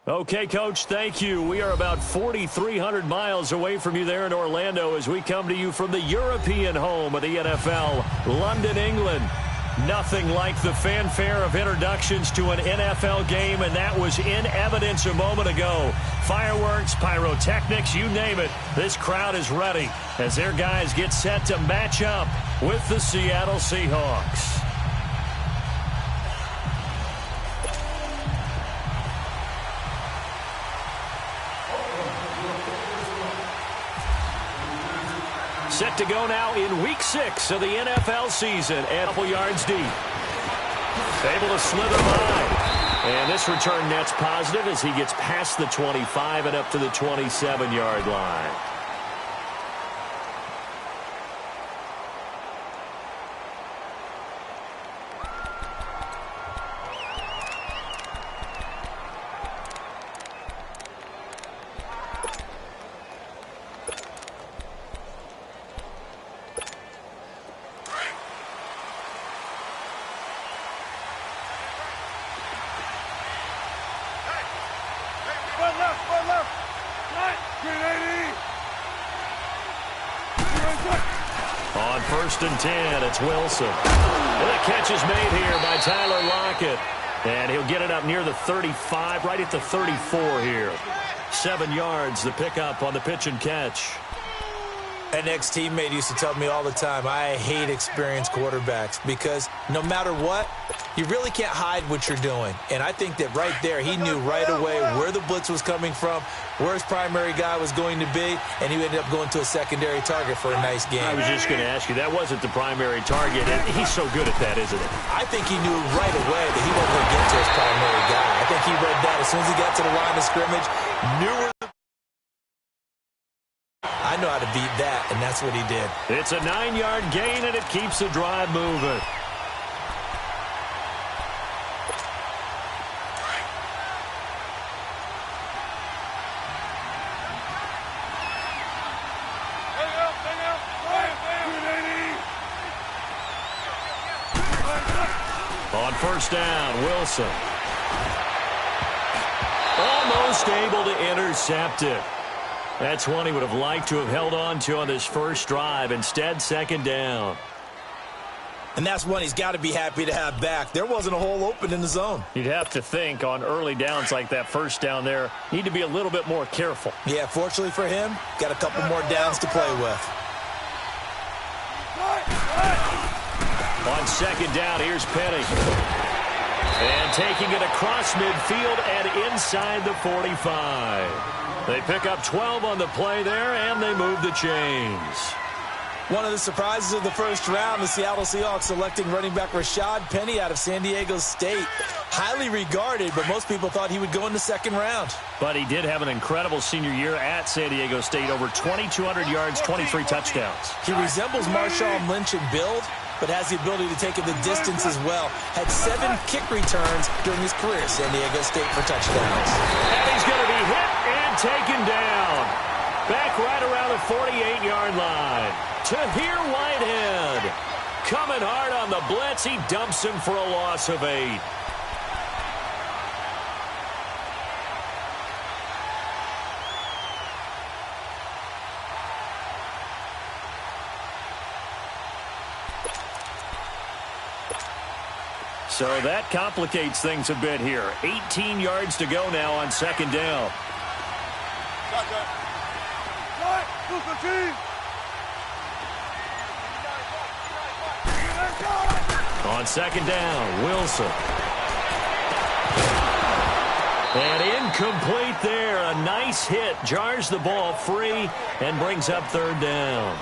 Okay, Coach, thank you. We are about 4,300 miles away from you there in Orlando as we come to you from the European home of the NFL, London, England. Nothing like the fanfare of introductions to an NFL game, and that was in evidence a moment ago. Fireworks, pyrotechnics, you name it. This crowd is ready as their guys get set to match up with the Seattle Seahawks. Set to go now in Week 6 of the NFL season, and a couple yards deep. Able to slither by. And this return net's positive as he gets past the 25 and up to the 27-yard line. On 1st and 10, it's Wilson. And the catch is made here by Tyler Lockett. And he'll get it up near the 35, right at the 34 here. 7 yards, the pickup on the pitch and catch. An ex-teammate used to tell me all the time, I hate experienced quarterbacks because no matter what, you really can't hide what you're doing. And I think that right there, he knew right away where the blitz was coming from, where his primary guy was going to be, and he ended up going to a secondary target for a nice game. I was just going to ask you, that wasn't the primary target, and he's so good at that, isn't it? I think he knew right away that he wasn't going to get to his primary guy. I think he read that as soon as he got to the line of scrimmage, knew where I know how to beat that, and that's what he did. It's a 9-yard gain, and it keeps the drive moving. On 1st down, Wilson. Almost able to intercept it. That's one he would have liked to have held on to on this first drive. Instead, 2nd down. And that's one he's got to be happy to have back. There wasn't a hole open in the zone. You'd have to think on early downs like that 1st down there, need to be a little bit more careful. Yeah, fortunately for him, got a couple more downs to play with. On 2nd down, here's Penny. And taking it across midfield and inside the 45. They pick up 12 on the play there, and they move the chains. One of the surprises of the first round, the Seattle Seahawks selecting running back Rashad Penny out of San Diego State. Highly regarded, but most people thought he would go in the 2nd round. But he did have an incredible senior year at San Diego State. Over 2,200 yards, 23 touchdowns. He resembles Marshawn Lynch in build, but has the ability to take it the distance as well. Had 7 kick returns during his career at San Diego State for touchdowns. And he's going to be hit and taken down. Back right around the 48-yard line. Tahir Whitehead. Coming hard on the blitz. He dumps him for a loss of 8. So that complicates things a bit here. 18 yards to go now on 2nd down. On 2nd down, Wilson. And incomplete there. A nice hit. Jars the ball free and brings up 3rd down.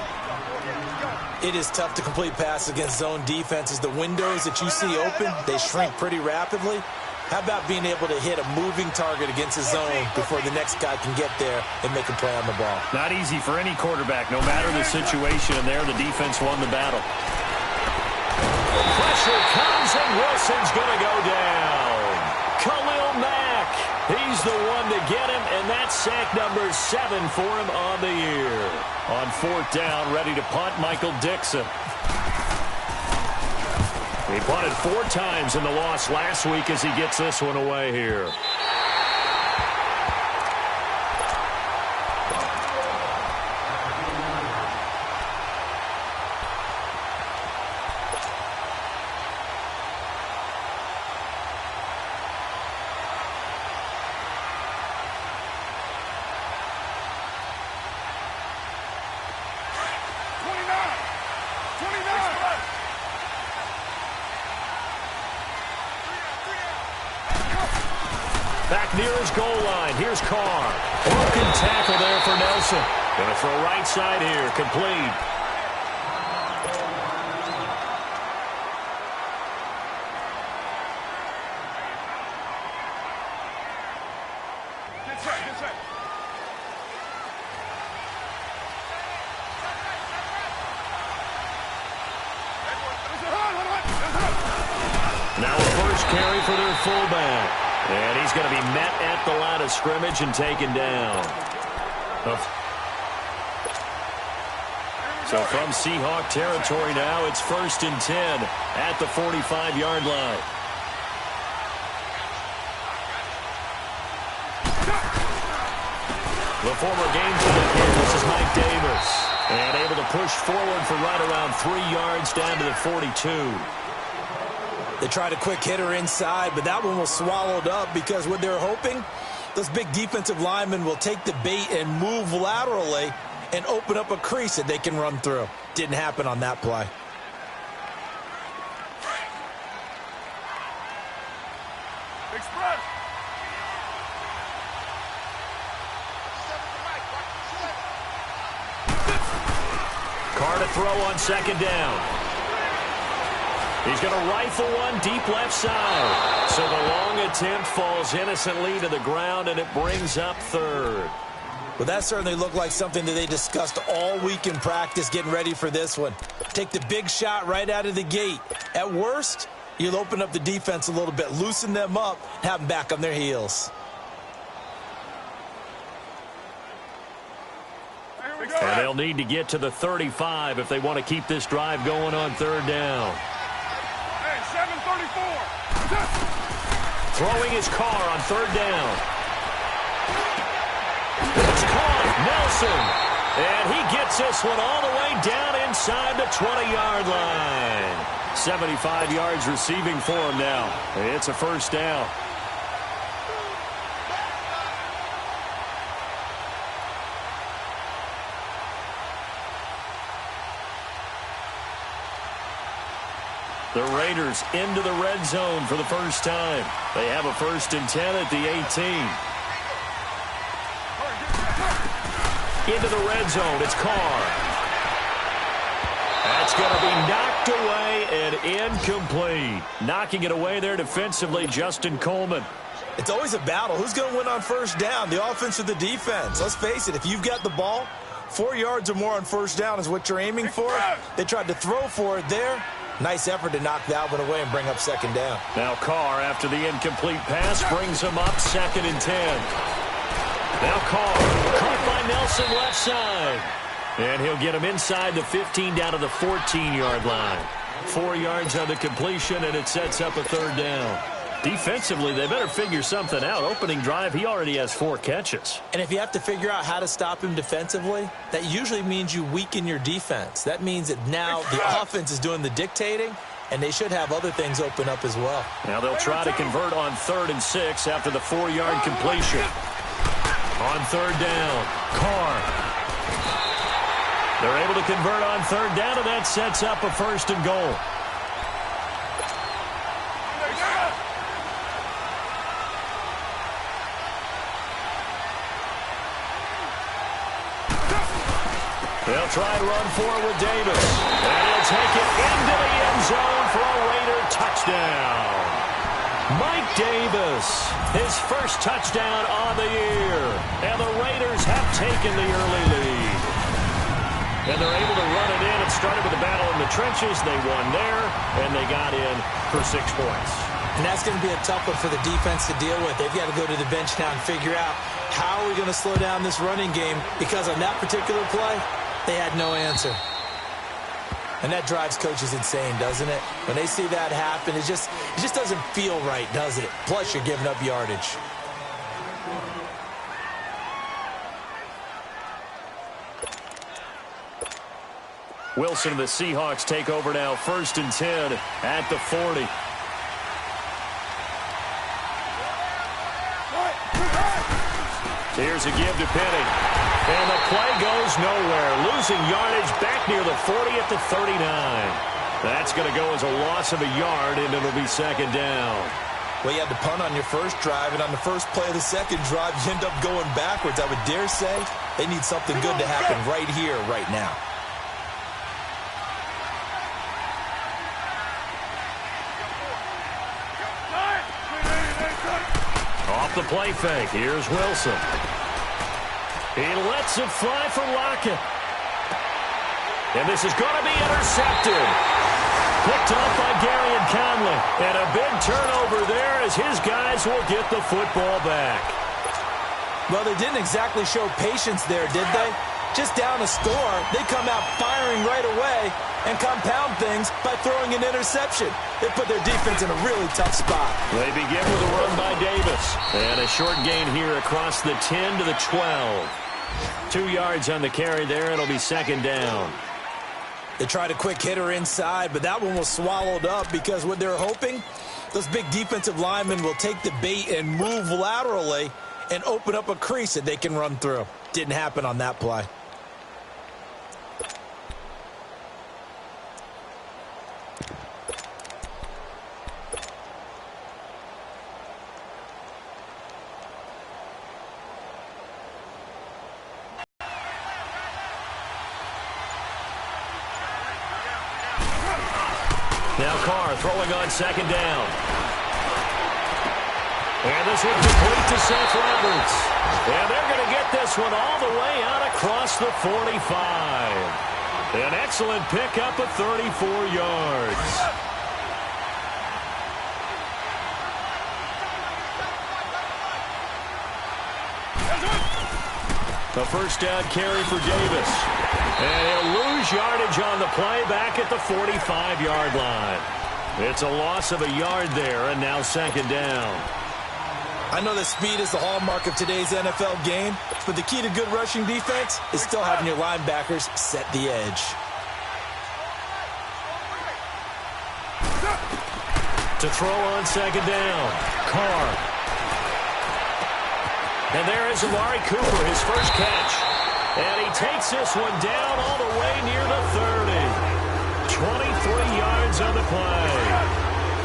It is tough to complete passes against zone defenses. The windows that you see open, they shrink pretty rapidly. How about being able to hit a moving target against a zone before the next guy can get there and make a play on the ball? Not easy for any quarterback, no matter the situation. And there, the defense won the battle. Pressure comes, and Wilson's going to go down. Khalil Mack, he's the one to to get him, and that's sack number 7 for him on the year. On 4th down, ready to punt, Michael Dixon. He punted 4 times in the loss last week as he gets this one away here. Back near his goal line. Here's Carr. Broken tackle there for Nelson. Going to throw right side here. Complete. Now a first carry for their fullback. And he's going to be met at the line of scrimmage and taken down. So from Seahawk territory now, it's 1st and 10 at the 45-yard line. The former game time here, this is Mike Davis. And able to push forward for right around 3 yards down to the 42. They tried a quick hitter inside, but that one was swallowed up because what they're hoping, those big defensive linemen will take the bait and move laterally and open up a crease that they can run through. Didn't happen on that play. Express. Carr to throw on 2nd down. He's going to rifle one deep left side. So the long attempt falls innocently to the ground, and it brings up 3rd. Well, that certainly looked like something that they discussed all week in practice getting ready for this one. Take the big shot right out of the gate. At worst, you'll open up the defense a little bit, loosen them up, and have them back on their heels. And they'll need to get to the 35 if they want to keep this drive going on 3rd down. Throwing his Carr on 3rd down. It's caught. Nelson. And he gets this one all the way down inside the 20-yard line. 75 yards receiving for him now. It's a 1st down. The Raiders into the red zone for the first time. They have a 1st and 10 at the 18. Into the red zone. It's Carr. That's going to be knocked away and incomplete. Knocking it away there defensively, Justin Coleman. It's always a battle. Who's going to win on 1st down, the offense or the defense? Let's face it, if you've got the ball, 4 yards or more on 1st down is what you're aiming for. They tried to throw for it there. Nice effort to knock that one away and bring up 2nd down. Now Carr, after the incomplete pass, brings him up 2nd and 10. Now Carr, caught by Nelson left side. And he'll get him inside the 15 down to the 14-yard line. 4 yards on the completion, and it sets up a 3rd down. Defensively, they better figure something out. Opening drive, he already has 4 catches. And if you have to figure out how to stop him defensively, that usually means you weaken your defense. That means that now the offense is doing the dictating, and they should have other things open up as well. Now they'll try to convert on 3rd and 6 after the 4-yard completion. On 3rd down, Carr. They're able to convert on 3rd down, and that sets up a 1st and goal. They'll try and run forward with Davis. And he'll take it into the end zone for a Raider touchdown. Mike Davis, his first touchdown on the year. And the Raiders have taken the early lead. and they're able to run it in. It started with a battle in the trenches. They won there, and they got in for 6 points. And that's going to be a tough one for the defense to deal with. They've got to go to the bench now and figure out how are we going to slow down this running game, because on that particular play, they had no answer. And that drives coaches insane, doesn't it? When they see that happen, it just doesn't feel right, does it? Plus, you're giving up yardage. Wilson and the Seahawks take over now, 1st and 10 at the 40. Here's a give to Penny. And the play goes nowhere. Losing yardage back near the 40 at the 39. That's going to go as a loss of a yard, and it'll be 2nd down. Well, you had to punt on your first drive, and on the first play of the second drive, you end up going backwards. I would dare say they need something good to happen right here, right now. Off the play fake. Here's Wilson. He lets it fly for Lockett. And this is going to be intercepted. Picked off by Gary and Conley. And a big turnover there as his guys will get the football back. Well, they didn't exactly show patience there, did they? Just down a score, they come out firing right away and compound things by throwing an interception. They put their defense in a really tough spot. They begin with a run by Davis. And a short gain here across the 10 to the 12. 2 yards on the carry there. It'll be 2nd down. They tried a quick hitter inside, but that one was swallowed up because what they're hoping, those big defensive linemen will take the bait and move laterally and open up a crease that they can run through. Didn't happen on that play. Now Carr throwing on 2nd down. And this one complete to Seth Roberts. And they're going to get this one all the way out across the 45. An excellent pickup of 34 yards. A 1st down carry for Davis. And he'll lose yardage on the play back at the 45-yard line. It's a loss of a yard there, and now 2nd down. I know that speed is the hallmark of today's NFL game, but the key to good rushing defense is still having your linebackers set the edge. To throw on 2nd down, Carr. And there is Amari Cooper, his first catch. And he takes this one down all the way near the 30. 23 yards on the play.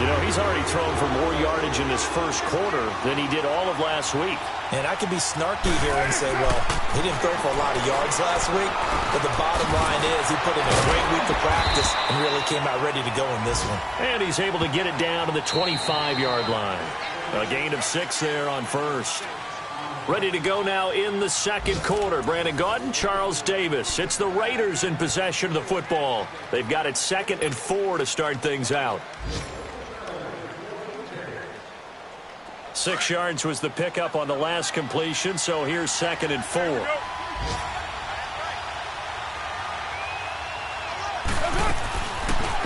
You know, he's already thrown for more yardage in this first quarter than he did all of last week. And I could be snarky here and say, well, he didn't throw for a lot of yards last week, but the bottom line is he put in a great week of practice and really came out ready to go in this one. And he's able to get it down to the 25-yard line. A gain of 6 there on 1st. Ready to go now in the 2nd quarter. Brandon Gaudin, Charles Davis. It's the Raiders in possession of the football. They've got it 2nd and 4 to start things out. 6 yards was the pickup on the last completion, so here's 2nd and 4.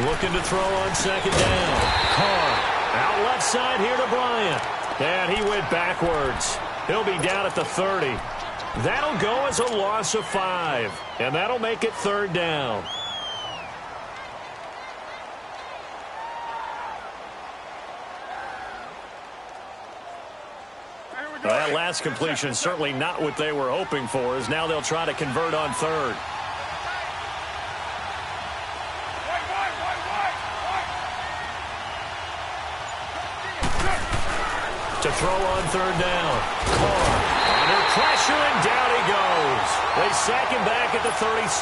Looking to throw on 2nd down. Carr out left side here to Bryant. And he went backwards. He'll be down at the 30. That'll go as a loss of 5. And that'll make it 3rd down. That last completion certainly not what they were hoping for, as now they'll try to convert on 3rd. To throw on 3rd down. Carr under pressure, and down he goes. They sack him back at the 36.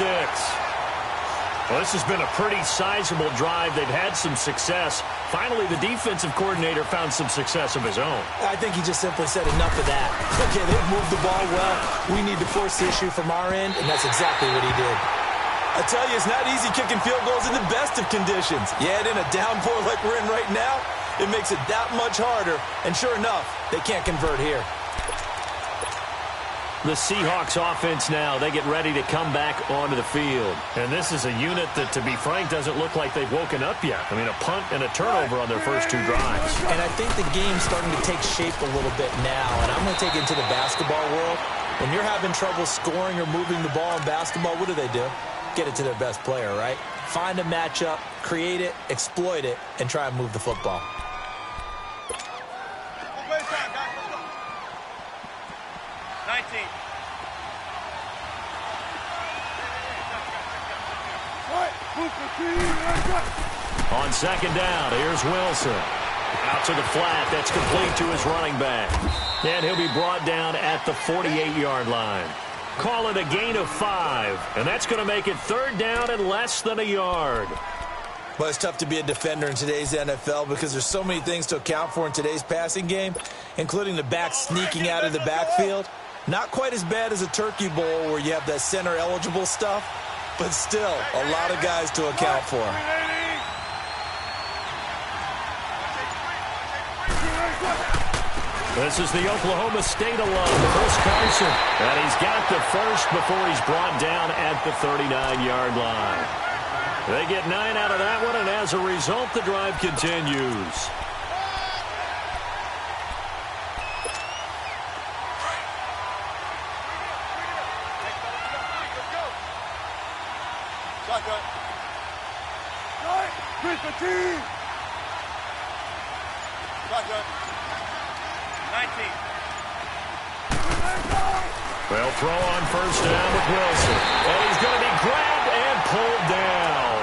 Well, this has been a pretty sizable drive. They've had some success. Finally, the defensive coordinator found some success of his own. I think he just simply said enough of that. Okay, they've moved the ball well. We need to force the issue from our end, and that's exactly what he did. I tell you, it's not easy kicking field goals in the best of conditions. Yeah, in a downpour like we're in right now, it makes it that much harder. And sure enough, they can't convert here. The Seahawks offense now, they get ready to come back onto the field. And this is a unit that, to be frank, doesn't look like they've woken up yet. I mean, a punt and a turnover on their first 2 drives. And I think the game's starting to take shape a little bit now. And I'm going to take it into the basketball world. When you're having trouble scoring or moving the ball in basketball, what do? Get it to their best player, right? Find a matchup, create it, exploit it, and try and move the football. On second down, here's Wilson. Out to the flat. That's complete to his running back. And he'll be brought down at the 48-yard line. Call it a gain of 5. And that's going to make it 3rd down and less than a yard. Well, it's tough to be a defender in today's NFL because there's so many things to account for in today's passing game, including the back sneaking out of the backfield. Not quite as bad as a turkey bowl where you have that center-eligible stuff, but still a lot of guys to account for. This is the Oklahoma State alum, Chris Carson. And he's got the first before he's brought down at the 39-yard line. They get 9 out of that one, and as a result, the drive continues. They'll throw on first down with Wilson. And he's going to be grabbed and pulled down.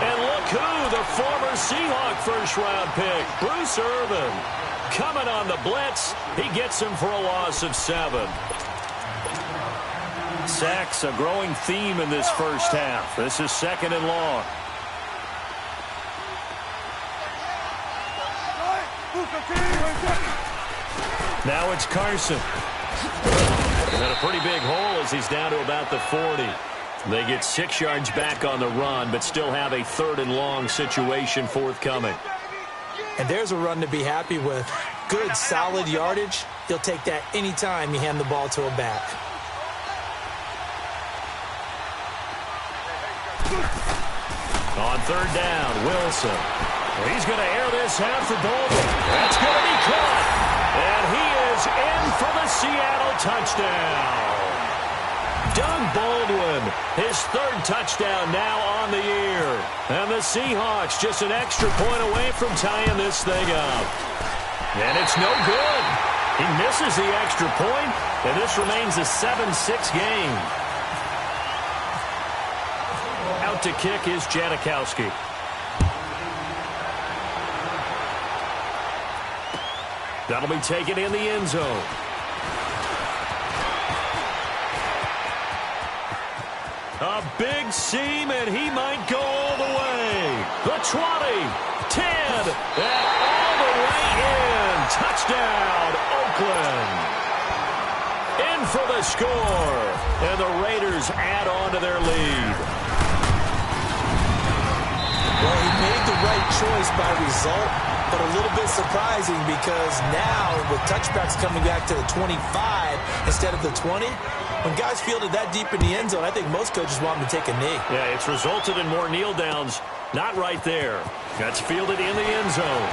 And look who, the former Seahawk first-round pick, Bruce Irvin. Coming on the blitz, he gets him for a loss of 7. Sacks, a growing theme in this first half. This is 2nd and long. Now it's Carson. And a pretty big hole as he's down to about the 40. They get 6 yards back on the run, but still have a 3rd and long situation forthcoming. And there's a run to be happy with. Good, solid yardage. You'll take that anytime you hand the ball to a back. On 3rd down, Wilson. He's going to air this out for Baldwin. That's going to be caught. And he is in for the Seattle touchdown. Doug Baldwin, his 3rd touchdown now on the year. And the Seahawks just an extra point away from tying this thing up. And it's no good. He misses the extra point, and this remains a 7-6 game. Out to kick is Janikowski. That'll be taken in the end zone. A big seam, and he might go all the way. The 20, 10, and all the way in. Touchdown, Oakland. In for the score, and the Raiders add on to their lead. Well, he made the right choice by result, but a little bit surprising because now with touchbacks coming back to the 25 instead of the 20, when guys fielded that deep in the end zone, I think most coaches want them to take a knee. Yeah, it's resulted in more kneel downs. Not right there. That's fielded in the end zone.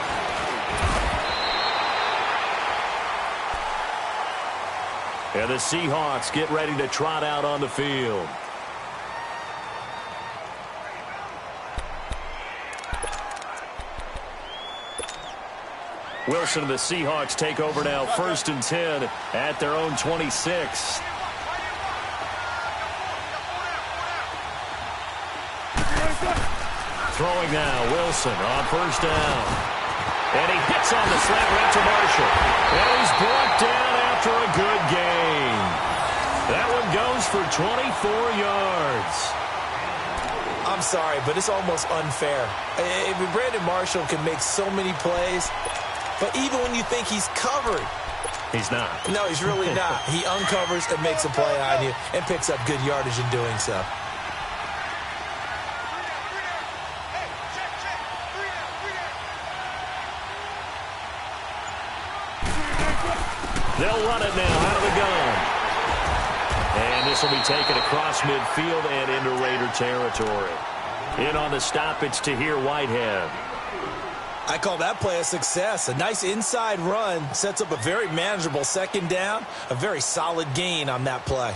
And the Seahawks get ready to trot out on the field. Wilson and the Seahawks take over now, 1st and 10 at their own 26. Throwing now, Wilson on 1st down. And he hits on the slant right to Marshall. And he's brought down after a good gain. That one goes for 24 yards. I'm sorry, but it's almost unfair. I mean, Brandon Marshall can make so many plays, but even when you think he's covered, he's not. No, he's really not. He uncovers and makes a play on you and picks up good yardage in doing so. They'll run it now out of the gun. And this will be taken across midfield and into Raider territory. In on the stop, it's Tahir Whitehead. I call that play a success. A nice inside run sets up a very manageable second down. A very solid gain on that play.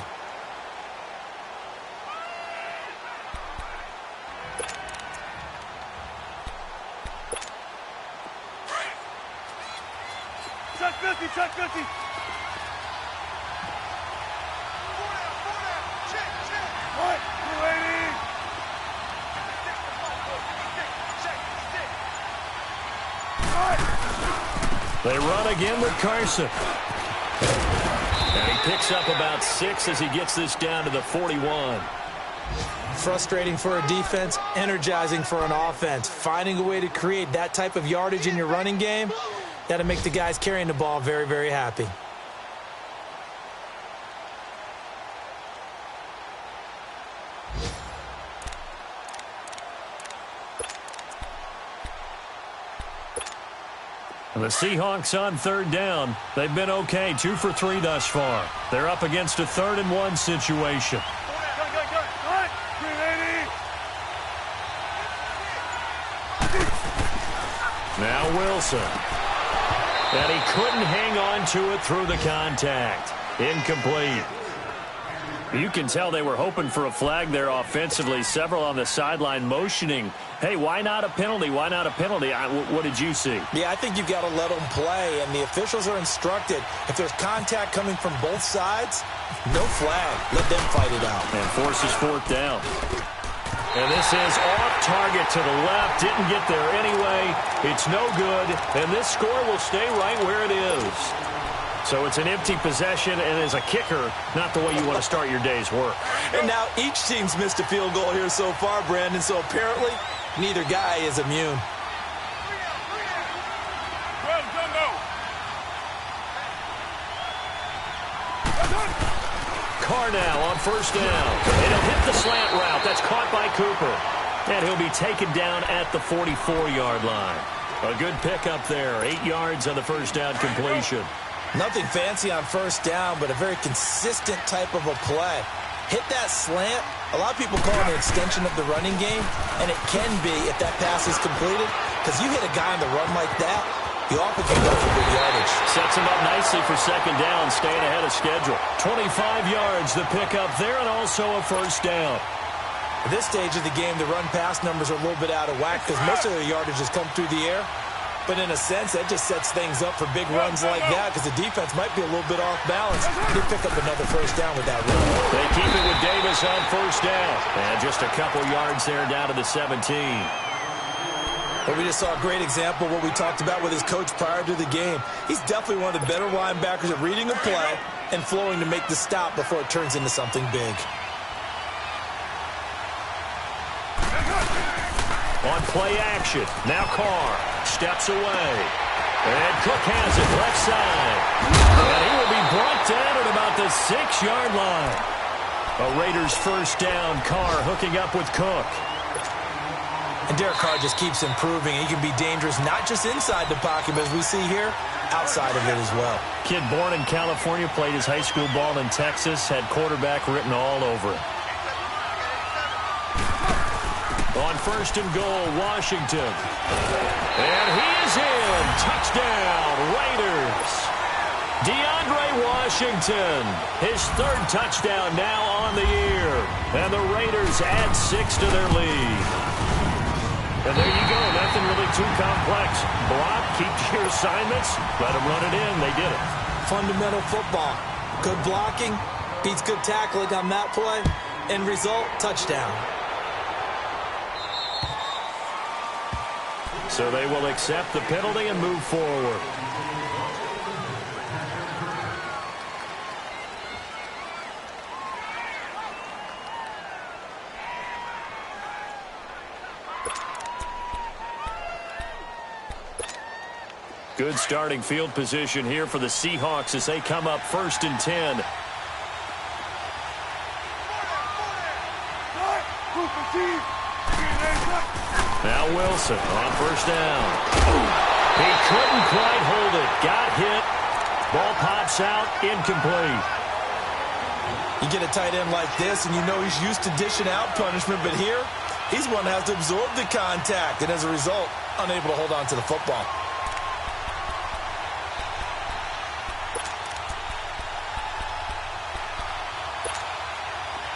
Check 50, check 50. All right, you lady. They run again with Carson. And he picks up about 6 as he gets this down to the 41. Frustrating for a defense, energizing for an offense. Finding a way to create that type of yardage in your running game, that'll make the guys carrying the ball very, very happy. The Seahawks on third down. They've been okay, 2 for 3 thus far. They're up against a 3rd and 1 situation. Go. All right, 380. Now Wilson. And he couldn't hang on to it through the contact. Incomplete. You can tell they were hoping for a flag there offensively. Several on the sideline motioning, hey, why not a penalty? Why not a penalty? What did you see? Yeah, I think you've got to let them play, and the officials are instructed. If there's contact coming from both sides, no flag. Let them fight it out. And forces 4th down. And this is off target to the left. Didn't get there anyway. It's no good. And this score will stay right where it is. So it's an empty possession, and as a kicker, not the way you want to start your day's work. And now each team's missed a field goal here so far, Brandon, so apparently neither guy is immune. Carr now on 1st down. And he'll hit the slant route. That's caught by Cooper. And he'll be taken down at the 44-yard line. A good pickup there. 8 yards on the 1st down completion. Nothing fancy on 1st down, but a very consistent type of a play. Hit that slant. A lot of people call it an extension of the running game, and it can be if that pass is completed, because you hit a guy on the run like that, you often can go for good yardage. Sets him up nicely for 2nd down, staying ahead of schedule. 25 yards, the pickup there, and also a 1st down. At this stage of the game, the run-pass numbers are a little bit out of whack because most of the yardage has come through the air. But in a sense, that just sets things up for big runs like that because the defense might be a little bit off balance. They pick up another 1st down with that run. They keep it with Davis on 1st down. And just a couple yards there down to the 17. But we just saw a great example of what we talked about with his coach prior to the game. He's definitely one of the better linebackers at reading a play and flowing to make the stop before it turns into something big. On play action, now Carr steps away. And Cook has it left side. And he will be brought down at about the 6-yard line. A Raiders 1st down, Carr hooking up with Cook. And Derek Carr just keeps improving. He can be dangerous not just inside the pocket, but as we see here, outside of it as well. Kid born in California, played his high school ball in Texas, had quarterback written all over it. On 1st and goal, Washington. And he is in. Touchdown, Raiders. DeAndre Washington, his 3rd touchdown now on the year. And the Raiders add 6 to their lead. And there you go. Nothing really too complex. Block, keep your assignments, let them run it in. They did it. Fundamental football. Good blocking, beats good tackling on that play. End result, touchdown. So they will accept the penalty and move forward. Good starting field position here for the Seahawks as they come up 1st and 10. Now Wilson on 1st down. He couldn't quite hold it. Got hit, Ball pops out, incomplete. You get a tight end like this, and you know he's used to dishing out punishment, but here, he's one that has to absorb the contact, and as a result, unable to hold on to the football.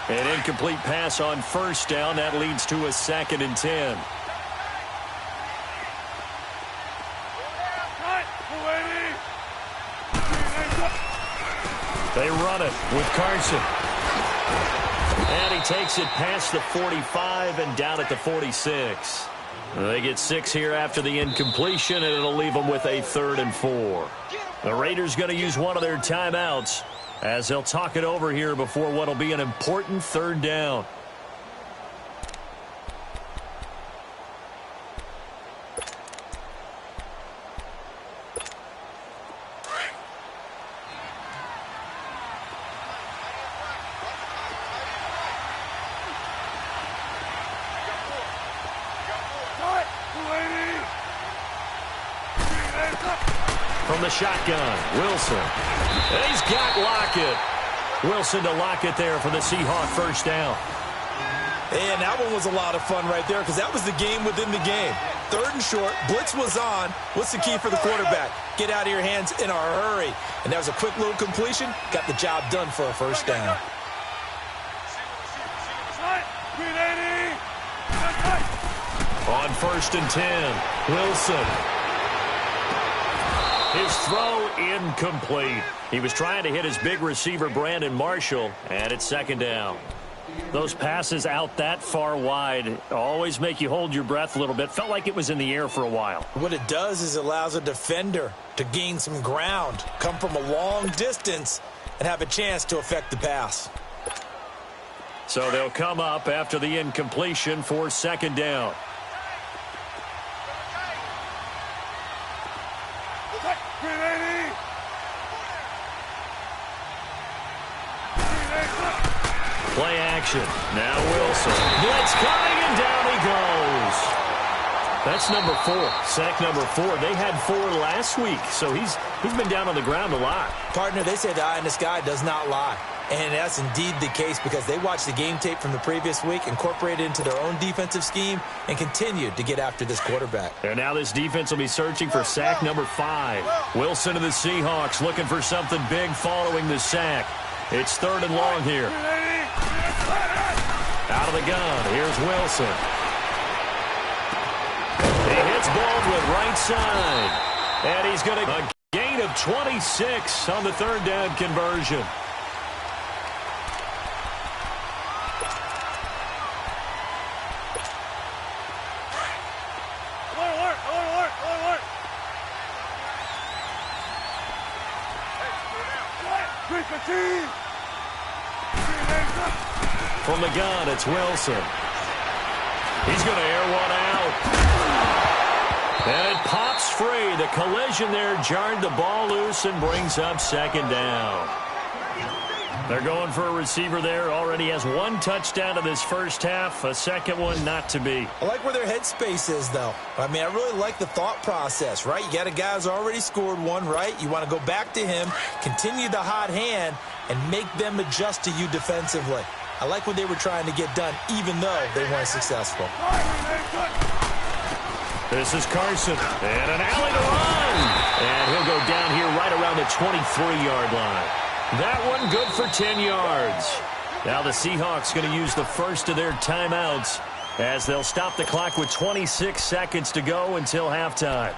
An incomplete pass on first down. That leads to a 2nd and 10. They run it with Carson. And he takes it past the 45 and down at the 46. They get 6 here after the incompletion, and it'll leave them with a 3rd and 4. The Raiders going to use one of their timeouts as they'll talk it over here before what will be an important 3rd down. From the shotgun, Wilson. And he's got Lockett. Wilson to Lockett there for the Seahawk first down. And that one was a lot of fun right there because that was the game within the game. 3rd and short, blitz was on. What's the key for the quarterback? Get out of your hands in a hurry. And that was a quick little completion. Got the job done for a first down. On 1st and 10, Wilson. His throw incomplete. He was trying to hit his big receiver, Brandon Marshall, and it's 2nd down. Those passes out that far wide always make you hold your breath a little bit. Felt like it was in the air for a while. What it does is it allows a defender to gain some ground, come from a long distance, and have a chance to affect the pass. So they'll come up after the incompletion for 2nd down. Play action. Now Wilson. Blitz coming, and down he goes. That's number 4. Sack number 4. They had 4 last week, so he's been down on the ground a lot. Partner, they say the eye in the sky does not lie. And that's indeed the case because they watched the game tape from the previous week, incorporated it into their own defensive scheme, and continued to get after this quarterback. And now this defense will be searching for sack number 5. Wilson to the Seahawks looking for something big following the sack. It's 3rd and long here. Out of the gun, here's Wilson. He hits Baldwin right side. And he's going to a gain of 26 on the 3rd down conversion. From the gun, it's Wilson. He's going to air one out. And it pops free. The collision there jarred the ball loose and brings up 2nd down. They're going for a receiver there. Already has 1 touchdown in this first half. A second one not to be. I like where their headspace is, though. I mean, I really like the thought process, right? You got a guy who's already scored 1, right? You want to go back to him, continue the hot hand, and make them adjust to you defensively. I like what they were trying to get done, even though they weren't successful. This is Carson, and an alley to run. And he'll go down here right around the 23-yard line. That one good for 10 yards. Now the Seahawks going to use the first of their timeouts as they'll stop the clock with 26 seconds to go until halftime.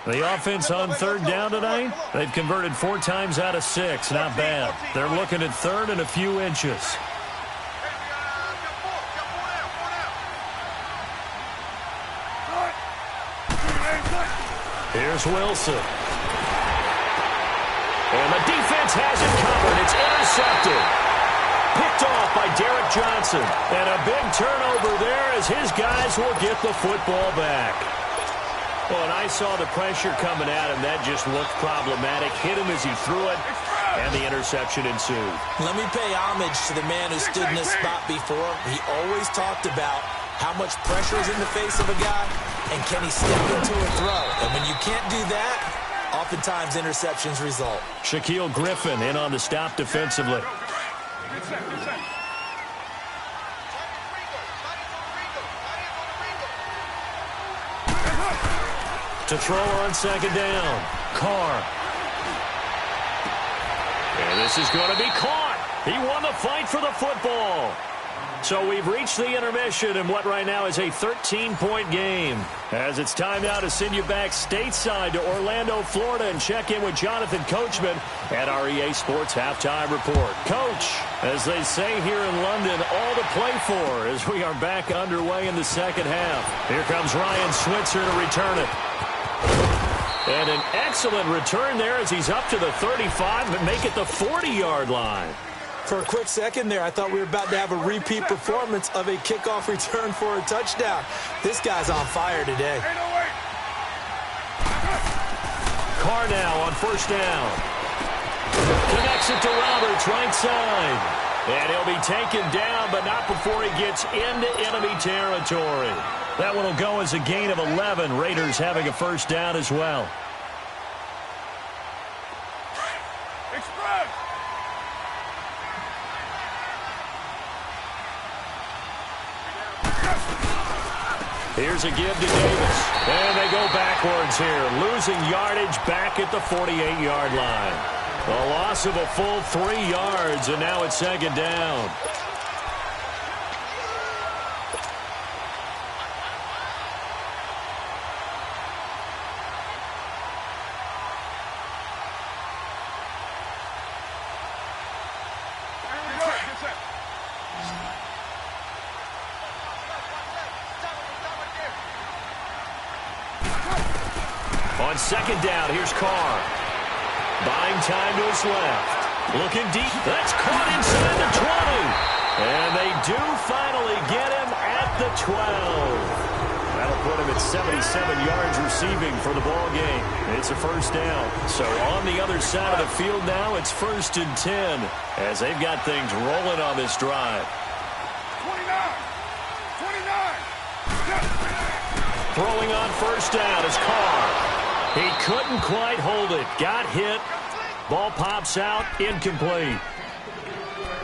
The offense on 3rd down tonight, they've converted 4 times out of 6. Not bad. They're looking at 3rd and a few inches. Here's Wilson. And the defense has it covered. It's intercepted. Picked off by Derek Johnson. And a big turnover there as his guys will get the football back. Well, and I saw the pressure coming at him. That just looked problematic. Hit him as he threw it, and the interception ensued. Let me pay homage to the man who stood in this spot before. He always talked about how much pressure is in the face of a guy. and can he step into a throw? And when you can't do that, oftentimes interceptions result. Shaquille Griffin in on the stop defensively. To throw on second down. Carr. And this is going to be caught. He won the fight for the football. So we've reached the intermission in what right now is a 13-point game. As it's time now to send you back stateside to Orlando, Florida, and check in with Jonathan Coachman at our EA Sports Halftime Report. Coach, as they say here in London, all to play for as we are back underway in the second half. Here comes Ryan Switzer to return it. And an excellent return there as he's up to the 35, but make it the 40-yard line. For a quick second there, I thought we were about to have a repeat performance of a kickoff return for a touchdown. This guy's on fire today. Carr now on first down. Connects it to Roberts, right side. And he'll be taken down, but not before he gets into enemy territory. That one will go as a gain of 11. Raiders having a first down as well. Here's a give to Davis. And they go backwards here. Losing yardage back at the 48-yard line. A loss of a full 3 yards, and now it's second down. On second down, here's Carr. Buying time to his left. Looking deep. That's caught inside the 20. And they do finally get him at the 12. That'll put him at 77 yards receiving for the ball game. It's a first down. So on the other side of the field now, it's 1st and 10 as they've got things rolling on this drive. 29. Throwing on first down is Carr. He couldn't quite hold it. Got hit. Ball pops out. Incomplete.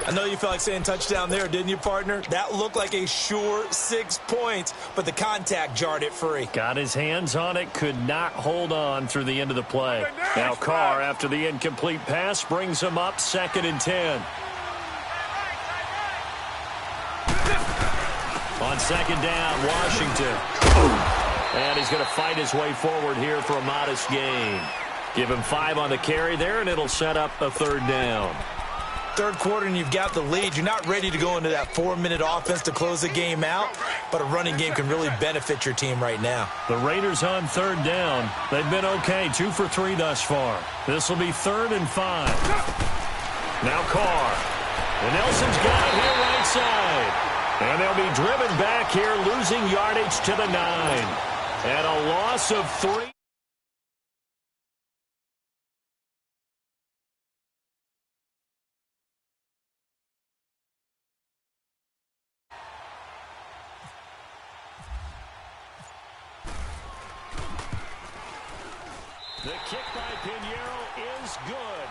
I know you felt like saying touchdown there, didn't you, partner? That looked like a sure 6 points, but the contact jarred it free. Got his hands on it. Could not hold on through the end of the play. Now Carr, after the incomplete pass, brings him up 2nd and 10. On second down, Washington. And he's going to fight his way forward here for a modest gain. Give him 5 on the carry there, and it'll set up a 3rd down. Third quarter, and you've got the lead. You're not ready to go into that 4-minute offense to close the game out, but a running game can really benefit your team right now. The Raiders on 3rd down. They've been okay, 2 for 3 thus far. This will be 3rd and 5. Now Carr. And Nelson's got it here right side. And they'll be driven back here, losing yardage to the 9. And a loss of 3. The kick by Pinheiro is good.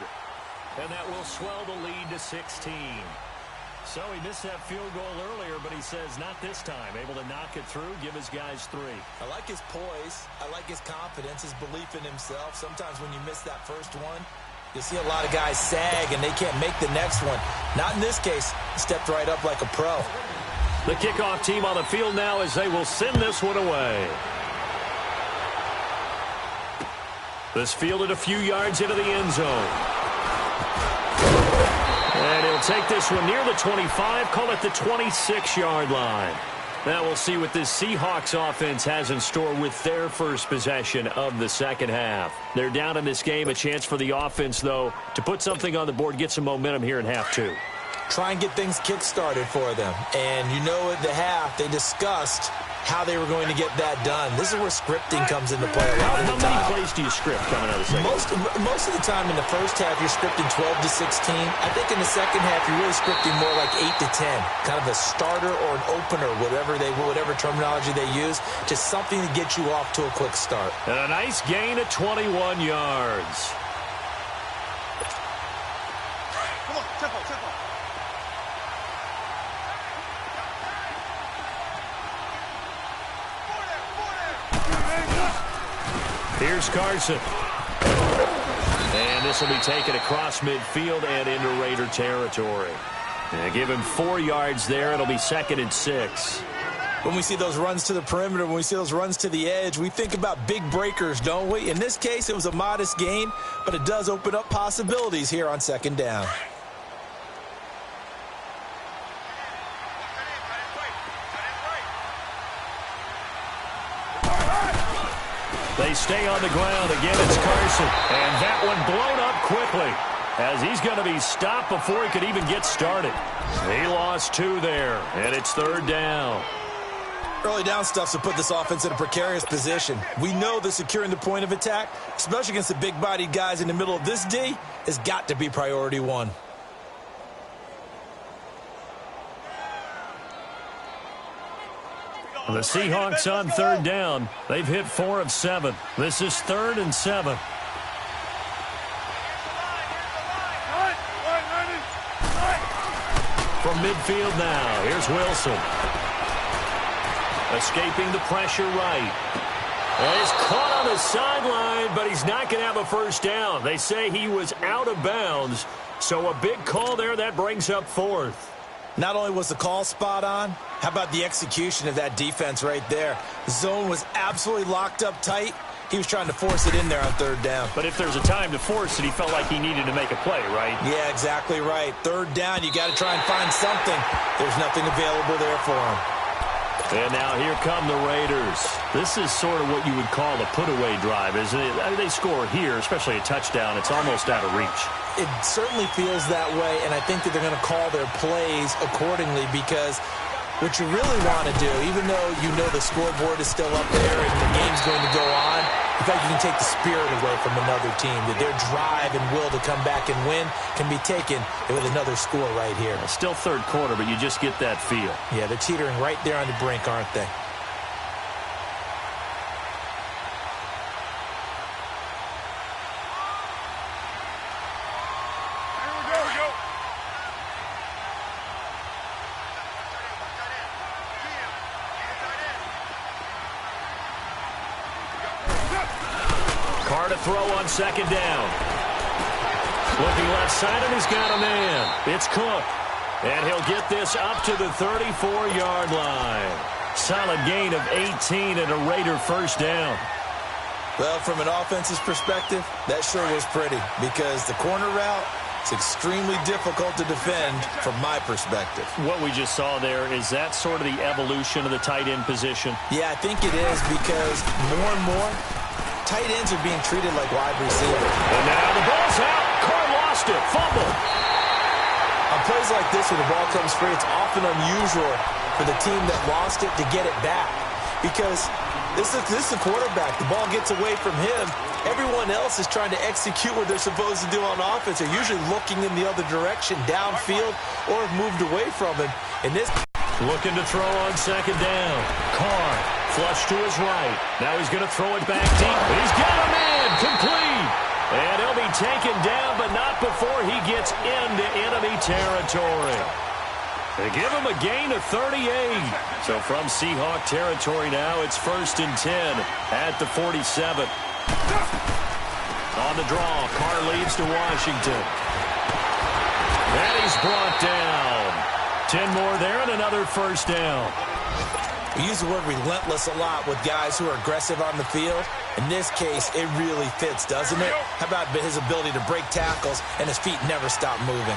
And that will swell the lead to 16. So he missed that field goal earlier, but he says not this time. Able to knock it through, give his guys 3. I like his poise. I like his confidence, his belief in himself. Sometimes when you miss that first one, you see a lot of guys sag and they can't make the next one. Not in this case. He stepped right up like a pro. The kickoff team on the field now as they will send this one away. This fielded a few yards into the end zone. And he'll take this one near the 25, call it the 26-yard line. Now we'll see what this Seahawks offense has in store with their first possession of the second half. They're down in this game. A chance for the offense, though, to put something on the board, get some momentum here in half 2. Try and get things kick-started for them. And you know at the half, they discussed how they were going to get that done. This is where scripting comes into play a lot of the time. How many plays do you script coming out of the second? Most of the time in the first half, you're scripting 12 to 16. I think in the second half, you're really scripting more like 8 to 10. Kind of a starter or an opener, whatever terminology they use. Just something to get you off to a quick start. And a nice gain of 21 yards. Come on, tempo, tempo. Here's Carson. And this will be taken across midfield and into Raider territory. And give him 4 yards there. It'll be 2nd and 6. When we see those runs to the perimeter, when we see those runs to the edge, we think about big breakers, don't we? In this case, it was a modest gain, but it does open up possibilities here on 2nd down. They stay on the ground. Again, it's Carson. And that one blown up quickly as he's going to be stopped before he could even get started. He lost 2 there, and it's 3rd down. Early down stuff to put this offense in a precarious position. We know that securing the point of attack, especially against the big-bodied guys in the middle of this D, has got to be priority 1. The Seahawks on 3rd down. They've hit 4 of 7. This is 3rd and 7. From midfield now, here's Wilson. Escaping the pressure right. And he's caught on the sideline, but he's not going to have a first down. They say he was out of bounds, so a big call there. That brings up 4th. Not only was the call spot on, how about the execution of that defense right there? The zone was absolutely locked up tight. He was trying to force it in there on 3rd down. But if there's a time to force it, he felt like he needed to make a play, right? Yeah, exactly right. 3rd down, you got to try and find something. There's nothing available there for him. And now here come the Raiders. This is sort of what you would call a put-away drive, isn't it? I mean, they score here, especially a touchdown. It's almost out of reach. It certainly feels that way, and I think that they're going to call their plays accordingly because what you really want to do, even though you know the scoreboard is still up there and the game's going to go on, in fact, you can take the spirit away from another team, that their drive and will to come back and win can be taken with another score right here. Still 3rd quarter, but you just get that feel. Yeah, they're teetering right there on the brink, aren't they? Carr to throw on 2nd down. Looking left side, and he's got a man. It's Cook. And he'll get this up to the 34-yard line. Solid gain of 18 and a Raider first down. Well, from an offense's perspective, that sure was pretty because the corner route is extremely difficult to defend from my perspective. What we just saw there, is that sort of the evolution of the tight end position? Yeah, I think it is because more and more, tight ends are being treated like wide receivers. And now the ball's out. Carr lost it. Fumble. On plays like this where the ball comes free, it's often unusual for the team that lost it to get it back because this is the quarterback. The ball gets away from him. Everyone else is trying to execute what they're supposed to do on offense. They're usually looking in the other direction, downfield, or have moved away from him. In this, looking to throw on 2nd down. Carr flush to his right. Now he's going to throw it back deep. He's got a man. Complete. And he'll be taken down, but not before he gets into enemy territory. They give him a gain of 38. So from Seahawk territory now, it's 1st and 10 at the 47. On the draw, Carr leads to Washington. And he's brought down. 10 more there and another first down. We use the word relentless a lot with guys who are aggressive on the field. In this case, it really fits, doesn't it? How about his ability to break tackles and his feet never stop moving?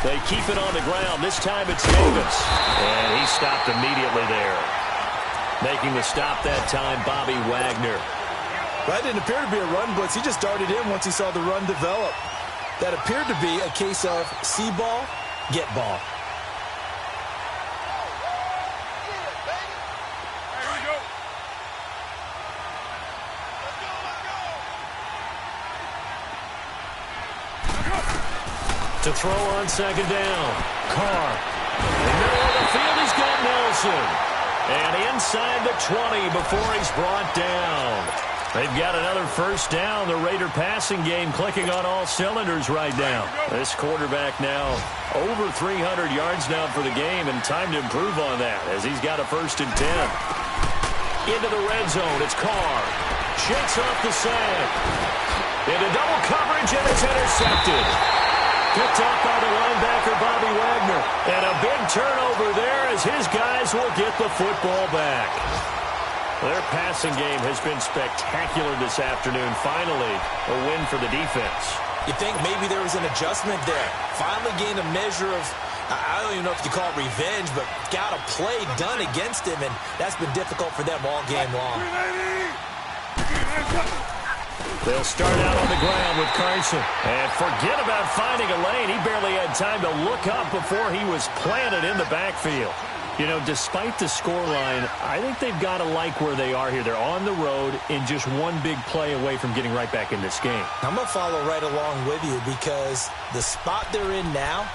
They keep it on the ground. This time it's Davis. And he stopped immediately there. Making the stop that time, Bobby Wagner. That didn't appear to be a run blitz. He just darted in once he saw the run develop. That appeared to be a case of see ball, get ball. To throw on second down. Carr. In the middle of the field, he's got Nelson. And inside the 20 before he's brought down. They've got another first down. The Raider passing game clicking on all cylinders right now. This quarterback now over 300 yards now for the game, and time to improve on that as he's got a 1st and 10. Into the red zone. It's Carr. Shakes off the sack. Into double coverage, and it's intercepted. Picked up by the linebacker, Bobby Wagner. And a big turnover there as his guys will get the football back. Their passing game has been spectacular this afternoon. Finally, a win for the defense. You think maybe there was an adjustment there. Finally gained a measure of, I don't even know if you call it revenge, but got a play done against him, and that's been difficult for them all game long. They'll start out on the ground with Carson. And forget about finding a lane. He barely had time to look up before he was planted in the backfield. You know, despite the scoreline, I think they've got to like where they are here. They're on the road and just one big play away from getting right back in this game. I'm going to follow right along with you because the spot they're in now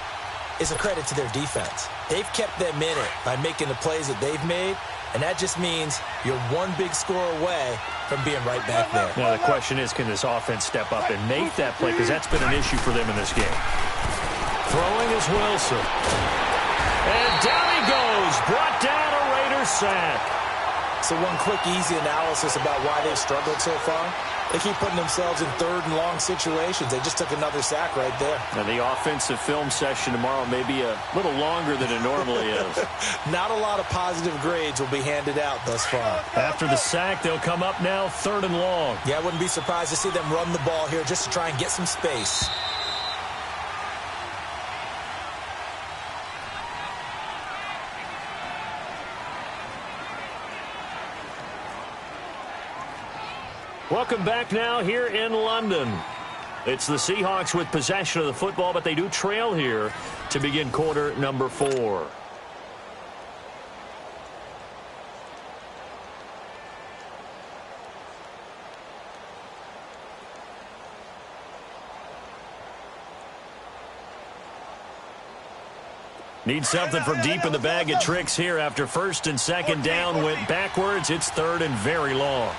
is a credit to their defense. They've kept them in it by making the plays that they've made, and that just means you're one big score away from being right back there. Now, the question is, can this offense step up and make that play? Because that's been an issue for them in this game. Throwing is Wilson. And down he goes. Brought down a Raiders sack. So one quick, easy analysis about why they've struggled so far. They keep putting themselves in 3rd and long situations. They just took another sack right there. And the offensive film session tomorrow may be a little longer than it normally is. Not a lot of positive grades will be handed out thus far. After the sack, they'll come up now 3rd and long. Yeah, I wouldn't be surprised to see them run the ball here just to try and get some space. Welcome back now here in London. It's the Seahawks with possession of the football, but they do trail here to begin quarter number 4. Need something from deep in the bag of tricks here after 1st and 2nd down went backwards. It's 3rd and very long.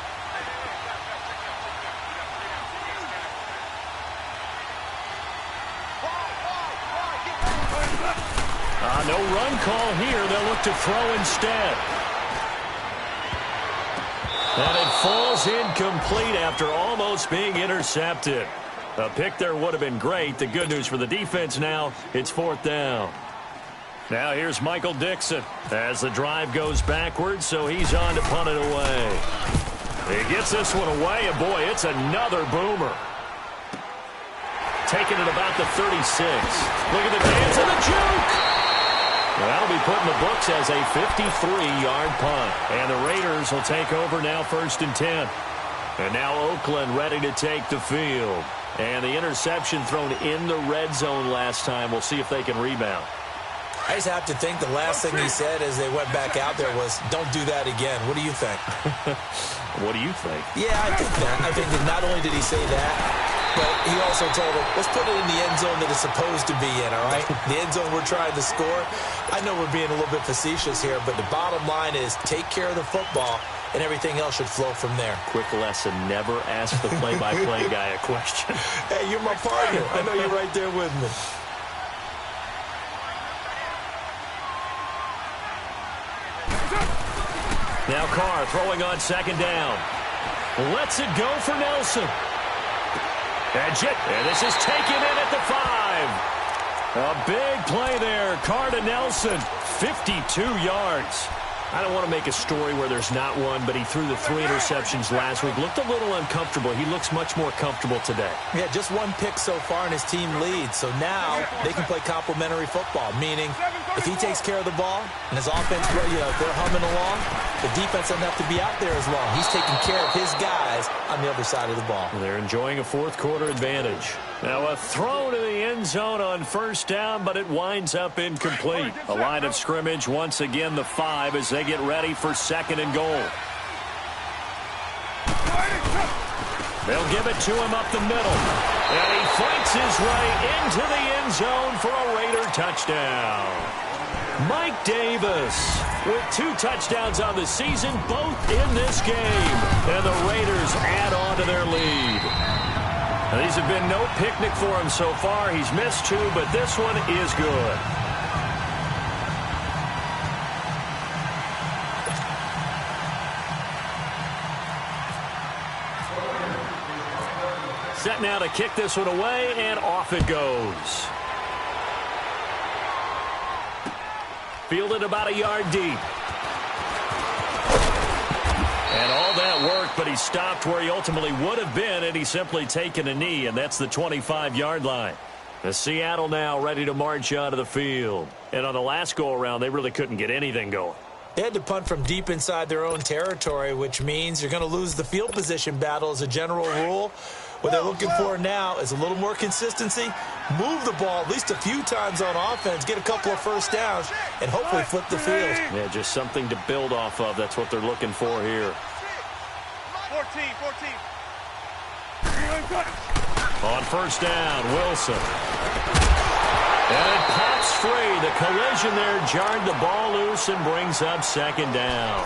No run call here. They'll look to throw instead. And it falls incomplete after almost being intercepted. A pick there would have been great. The good news for the defense now, it's 4th down. Now here's Michael Dixon as the drive goes backwards, so he's on to punt it away. He gets this one away, and boy, it's another boomer. Taking it about the 36. Look at the dance and the juke. Well, that'll be put in the books as a 53-yard punt. And the Raiders will take over now 1st and 10. And now Oakland ready to take the field. And the interception thrown in the red zone last time. We'll see if they can rebound. I just have to think the last thing he said as they went back out there was, don't do that again. What do you think? What do you think? Yeah, I think that. I think that not only did he say that, but he also told him, let's put it in the end zone that it's supposed to be in, all right? The end zone we're trying to score. I know we're being a little bit facetious here, but the bottom line is take care of the football, and everything else should flow from there. Quick lesson, never ask the play-by-play guy a question. Hey, you're my partner. I know you're right there with me. Now Carr throwing on 2nd down. Lets it go for Nelson. And this is taken in at the 5. A big play there. Carr to Nelson. 52 yards. I don't want to make a story where there's not one, but he threw the 3 interceptions last week. Looked a little uncomfortable. He looks much more comfortable today. Yeah, just 1 pick so far and his team leads. So now they can play complementary football, meaning if he takes care of the ball and his offense, if they're humming along, the defense doesn't have to be out there as long. He's taking care of his guys on the other side of the ball. They're enjoying a 4th quarter advantage. Now a throw to the end zone on 1st down, but it winds up incomplete. A line of scrimmage, once again the 5 as they get ready for 2nd and goal. They'll give it to him up the middle. And he fights his way into the end zone for a Raider touchdown. Mike Davis with 2 touchdowns on the season, both in this game. And the Raiders add on to their lead. Now, these have been no picnic for him so far. He's missed 2, but this one is good. Set now to kick this one away, and off it goes. Fielded about a yard deep. And all that work, but he stopped where he ultimately would have been, and he's simply taken a knee, and that's the 25-yard line. The Seattle now ready to march out of the field. And on the last go-around, they really couldn't get anything going. They had to punt from deep inside their own territory, which means you're going to lose the field position battle as a general rule. What they're looking for now is a little more consistency, move the ball at least a few times on offense, get a couple of first downs, and hopefully flip the field. Yeah, just something to build off of. That's what they're looking for here. 14. On first down, Wilson. And it pops free. The collision there jarred the ball loose and brings up second down.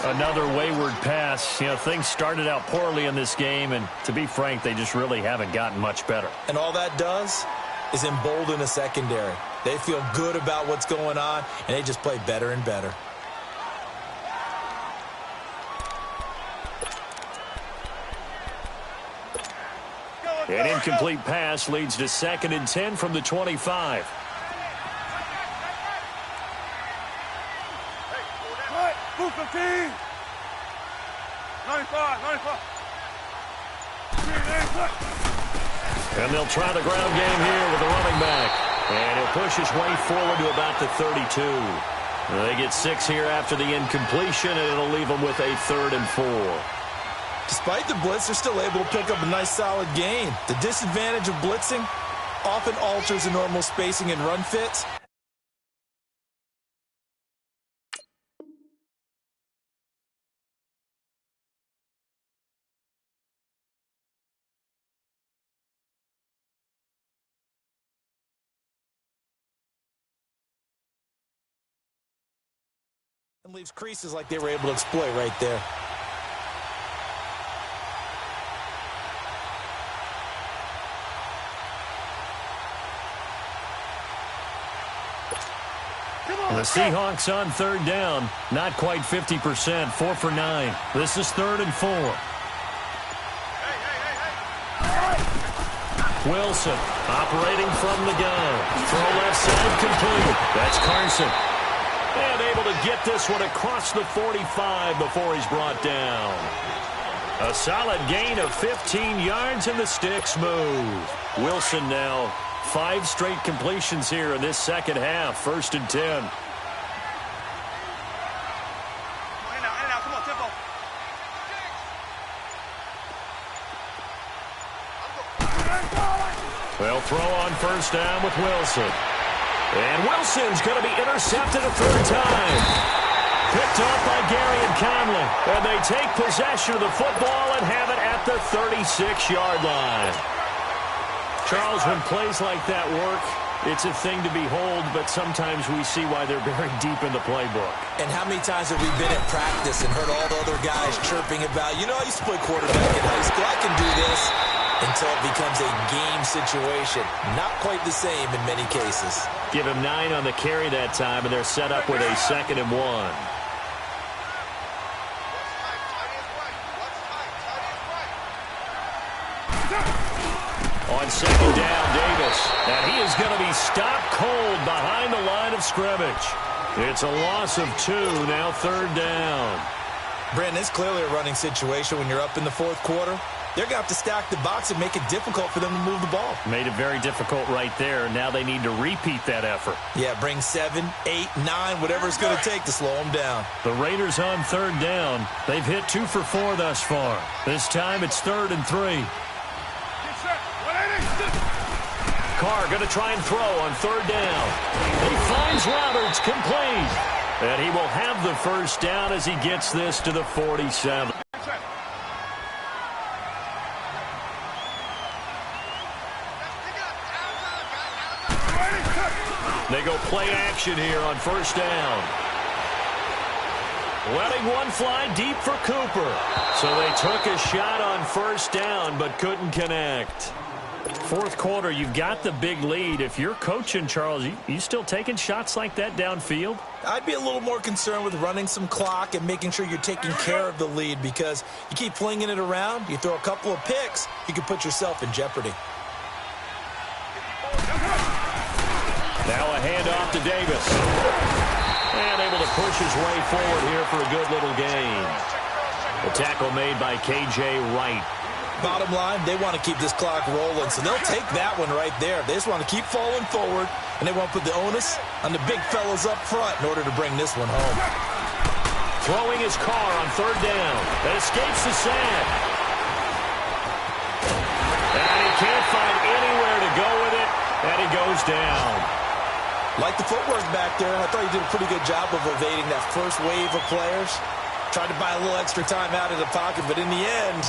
Another wayward pass. You know, things started out poorly in this game, and to be frank, they just really haven't gotten much better. And all that does is embolden a secondary. They feel good about what's going on, and they just play better and better. An incomplete pass leads to 2nd and 10 from the 25. Move 15. 95. And they'll try the ground game here with the running back. And he'll push his way forward to about the 32. They get 6 here after the incompletion, and it'll leave them with a 3rd and 4. Despite the blitz, they're still able to pick up a nice solid gain. The disadvantage of blitzing often alters the normal spacing and run fits. And leaves creases like they were able to exploit right there. The Seahawks on 3rd down. Not quite 50%. 4 for 9. This is 3rd and 4. Wilson operating from the gun. Throw left side complete. That's Carson. And able to get this one across the 45 before he's brought down. A solid gain of 15 yards, and the sticks move. Wilson now 5 straight completions here in this second half. 1st and 10. Come on, tempo. They'll throw on first down with Wilson. And Wilson's going to be intercepted a 3rd time. Picked off by Gary and Conley. And they take possession of the football and have it at the 36-yard line. Charles, when plays like that work, it's a thing to behold, but sometimes we see why they're buried deep in the playbook. And how many times have we been at practice and heard all the other guys chirping about, you know, I used to play quarterback in high school, I can do this, until it becomes a game situation. Not quite the same in many cases. Give him 9 on the carry that time, and they're set up with a 2nd and 1. On 2nd down, Davis. And he is going to be stopped cold behind the line of scrimmage. It's a loss of 2, now 3rd down. Brandon, it's clearly a running situation when you're up in the 4th quarter. They're going to have to stack the box and make it difficult for them to move the ball. Made it very difficult right there. Now they need to repeat that effort. Yeah, bring 7, 8, 9, whatever it's going to take to slow them down. The Raiders on 3rd down. They've hit 2 for 4 thus far. This time it's 3rd and 3. Carr going to try and throw on 3rd down. He finds Roberts complete. And he will have the first down as he gets this to the 47. They go play action here on first down. Letting one fly deep for Cooper. So they took a shot on first down but couldn't connect. Fourth quarter, you've got the big lead. If you're coaching, Charles, you still taking shots like that downfield? I'd be a little more concerned with running some clock and making sure you're taking care of the lead, because you keep flinging it around, you throw a couple of picks, you can put yourself in jeopardy. Now a handoff to Davis. And able to push his way forward here for a good little gain. The tackle made by K.J. Wright. Bottom line, they want to keep this clock rolling, so they'll take that one right there. They just want to keep falling forward, and they want to put the onus on the big fellas up front in order to bring this one home. Throwing his car on third down. That escapes the sack. And he can't find anywhere to go with it, and he goes down. Like the footwork back there, I thought he did a pretty good job of evading that first wave of players. Tried to buy a little extra time out of the pocket, but in the end,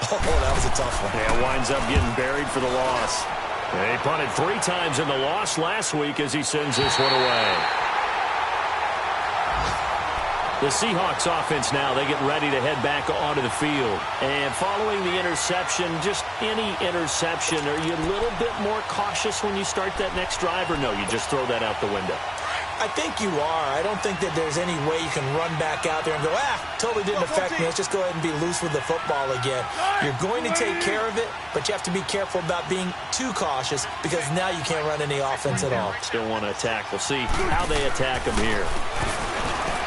oh, that was a tough one. Yeah, winds up getting buried for the loss. He punted 3 times in the loss last week as he sends this one away. The Seahawks offense now, they get ready to head back onto the field. And following the interception, just any interception, are you a little bit more cautious when you start that next drive, or no, you just throw that out the window? I think you are. I don't think that there's any way you can run back out there and go, totally didn't affect me. Let's just go ahead and be loose with the football again. You're going to take care of it, but you have to be careful about being too cautious, because now you can't run any offense at all. Still want to attack. We'll see how they attack him here.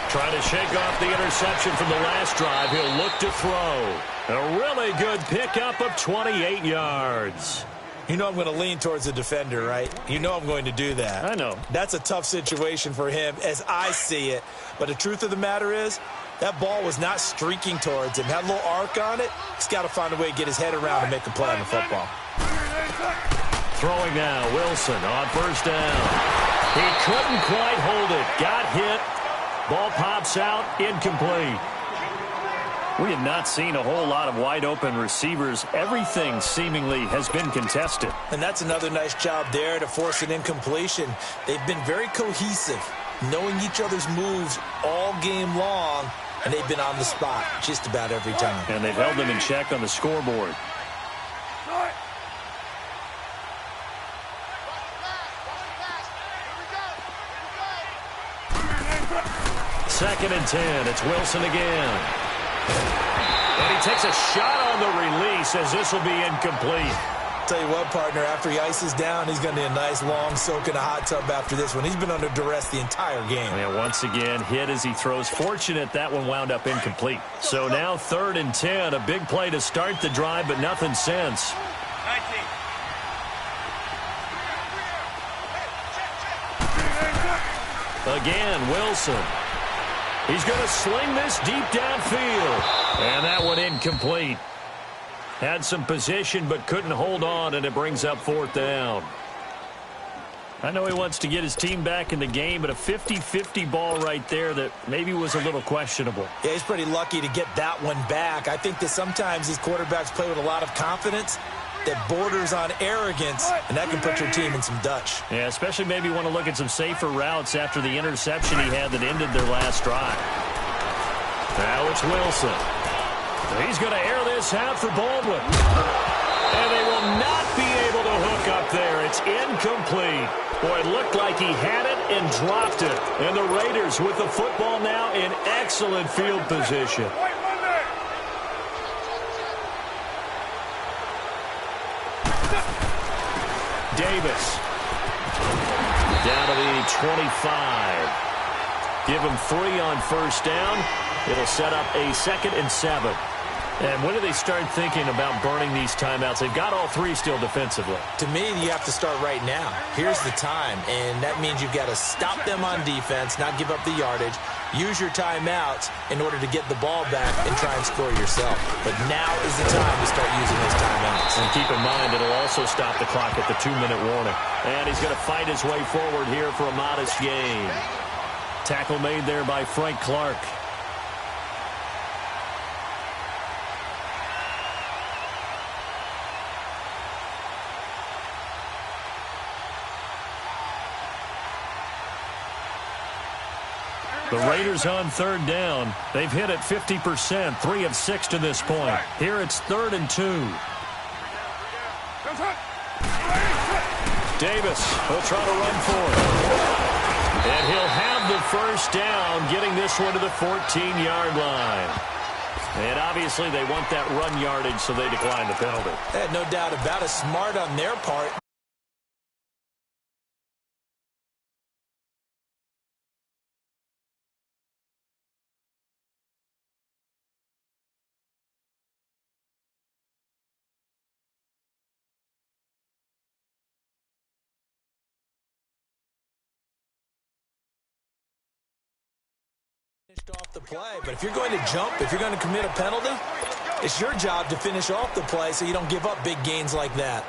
Trying to shake off the interception from the last drive. He'll look to throw. A really good pickup of 28 yards. You know I'm going to lean towards the defender, right? You know I'm going to do that. I know. That's a tough situation for him as I see it. But the truth of the matter is, that ball was not streaking towards him. Had a little arc on it. He's got to find a way to get his head around and make a play on the football. Throwing now, Wilson on first down. He couldn't quite hold it. Got hit. Ball pops out, incomplete. We have not seen a whole lot of wide-open receivers. Everything seemingly has been contested. And that's another nice job there to force an incompletion. They've been very cohesive, knowing each other's moves all game long, and they've been on the spot just about every time. And they've held them in check on the scoreboard. Second and 10. It's Wilson again. And he takes a shot on the release as this will be incomplete. Tell you what, partner, after he ices down, he's going to need a nice long soak in a hot tub after this one. He's been under duress the entire game. And once again, hit as he throws. Fortunate that one wound up incomplete. So now 3rd and 10. A big play to start the drive, but nothing since. 19. Again, Wilson. He's going to sling this deep downfield. And that one incomplete. Had some position but couldn't hold on, and it brings up 4th down. I know he wants to get his team back in the game, but a 50-50 ball right there that maybe was a little questionable. Yeah, he's pretty lucky to get that one back. I think that sometimes these quarterbacks play with a lot of confidence that borders on arrogance, and that can put your team in some Dutch. Yeah, especially maybe want to look at some safer routes after the interception he had that ended their last drive. Now it's Wilson. He's going to air this out for Baldwin. And they will not be able to hook up there. It's incomplete. Boy, it looked like he had it and dropped it. And the Raiders with the football now in excellent field position. Davis. Down to the 25. Give him 3 on first down. It'll set up a 2nd and 7. And when do they start thinking about burning these timeouts? They've got all 3 still defensively. To me, you have to start right now. Here's the time, and that means you've got to stop them on defense, not give up the yardage, use your timeouts in order to get the ball back and try and score yourself. But now is the time to start using those timeouts. And keep in mind, it'll also stop the clock at the 2-minute warning. And he's going to fight his way forward here for a modest gain. Tackle made there by Frank Clark. The Raiders on third down. They've hit it 50%, 3 of 6 to this point. Here it's 3rd and 2. Davis will try to run for it. And he'll have the first down, getting this one to the 14-yard line. And obviously they want that run yardage, so they decline the penalty. No doubt about it. Smart on their part. Off the play, but if you're going to jump, if you're going to commit a penalty, it's your job to finish off the play so you don't give up big gains like that.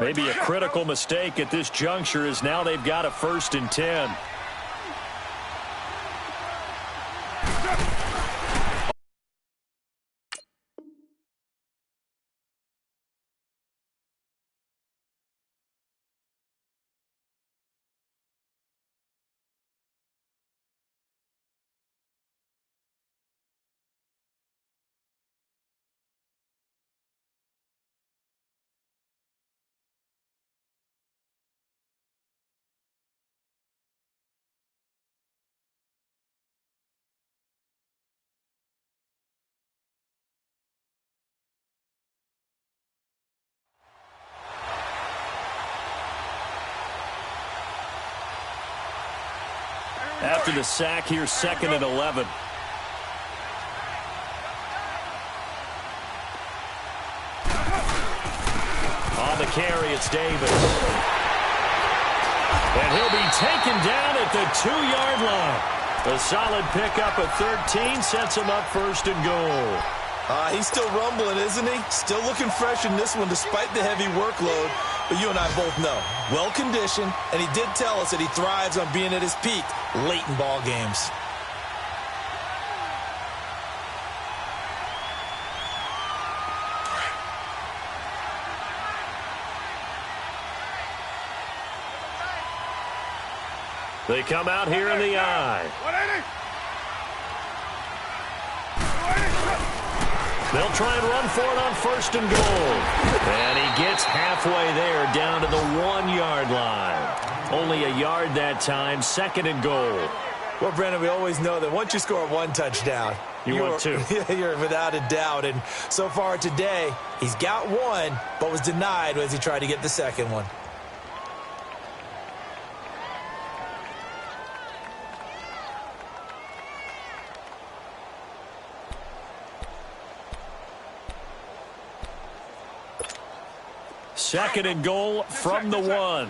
Maybe a critical mistake at this juncture is now they've got a 1st and 10. After the sack, here's 2nd and 11. On the carry, it's Davis. And he'll be taken down at the 2-yard line. A solid pickup of 13 sets him up 1st and goal. He's still rumbling, isn't he? Still looking fresh in this one despite the heavy workload. But you and I both know, well-conditioned, and he did tell us that he thrives on being at his peak late in ball games. They come out here in the I. They'll try and run for it on 1st and goal. And he gets halfway there down to the 1-yard line. Only a yard that time, 2nd and goal. Well, Brandon, we always know that once you score 1 touchdown, want 2. You're without a doubt. And so far today, he's got 1, but was denied as he tried to get the 2nd one. Second and goal from the 1. Trying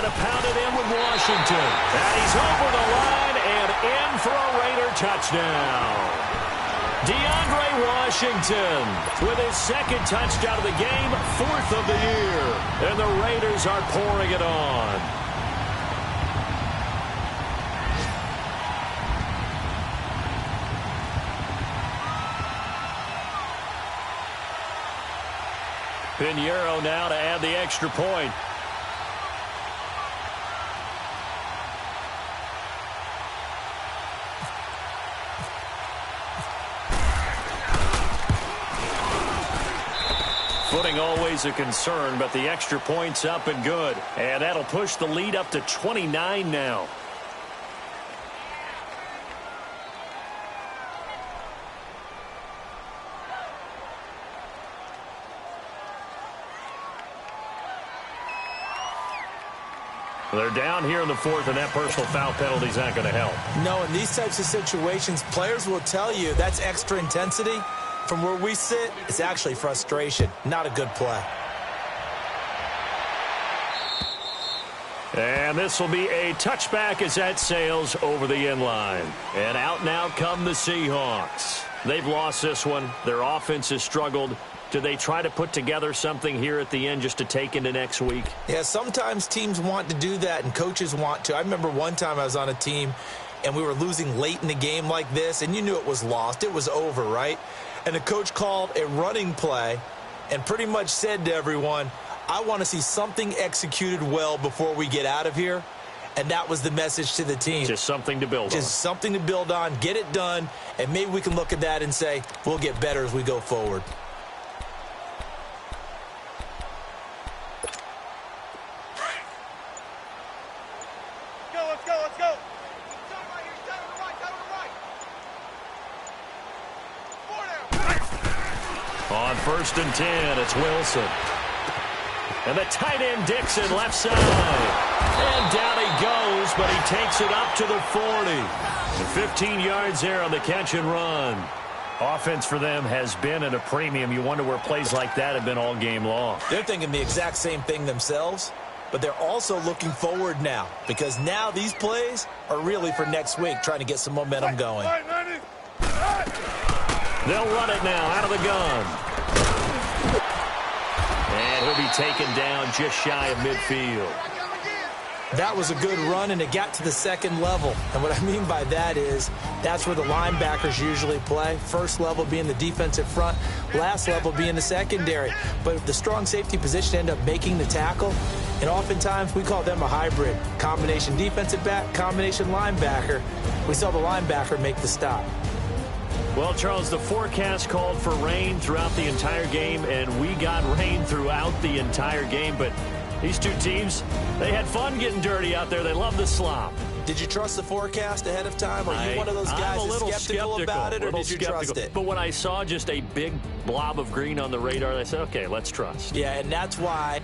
to pound it in with Washington. And he's over the line and in for a Raider touchdown. DeAndre Washington with his 2nd touchdown of the game, 4th of the year. And the Raiders are pouring it on. Pinheiro now to add the extra point. Footing always a concern, but the extra point's up and good. And that'll push the lead up to 29 now. They're down here in the 4th, and that personal foul penalty is not going to help. No, in these types of situations, players will tell you that's extra intensity. From where we sit, it's actually frustration, not a good play. And this will be a touchback as that sails over the end line. And out now come the Seahawks. They've lost this one. Their offense has struggled. Do they try to put together something here at the end just to take into next week? Yeah, sometimes teams want to do that and coaches want to. I remember one time I was on a team and we were losing late in the game like this, and you knew it was lost. It was over, right? And the coach called a running play and pretty much said to everyone, I want to see something executed well before we get out of here. And that was the message to the team. Just something to build on. Just something to build on, get it done, and maybe we can look at that and say, we'll get better as we go forward. Let's go, let's go. On 1st and 10, it's Wilson. And the tight end Dixon left side. And down he goes, but he takes it up to the 40. And 15 yards there on the catch and run. Offense for them has been at a premium. You wonder where plays like that have been all game long. They're thinking the exact same thing themselves, but they're also looking forward now because now these plays are really for next week, trying to get some momentum going. They'll run it now out of the gun. And he'll be taken down just shy of midfield. That was a good run, and it got to the second level. And what I mean by that is that's where the linebackers usually play. First level being the defensive front, last level being the secondary. But the strong safety position ended up making the tackle, and oftentimes we call them a hybrid. Combination defensive back, combination linebacker. We saw the linebacker make the stop. Well, Charles, the forecast called for rain throughout the entire game, and we got rain throughout the entire game. But these two teams, they had fun getting dirty out there. They love the slop. Did you trust the forecast ahead of time? Are you one of those guys that's skeptical about it, or did you trust it? But when I saw just a big blob of green on the radar, I said, okay, let's trust. Yeah, and that's why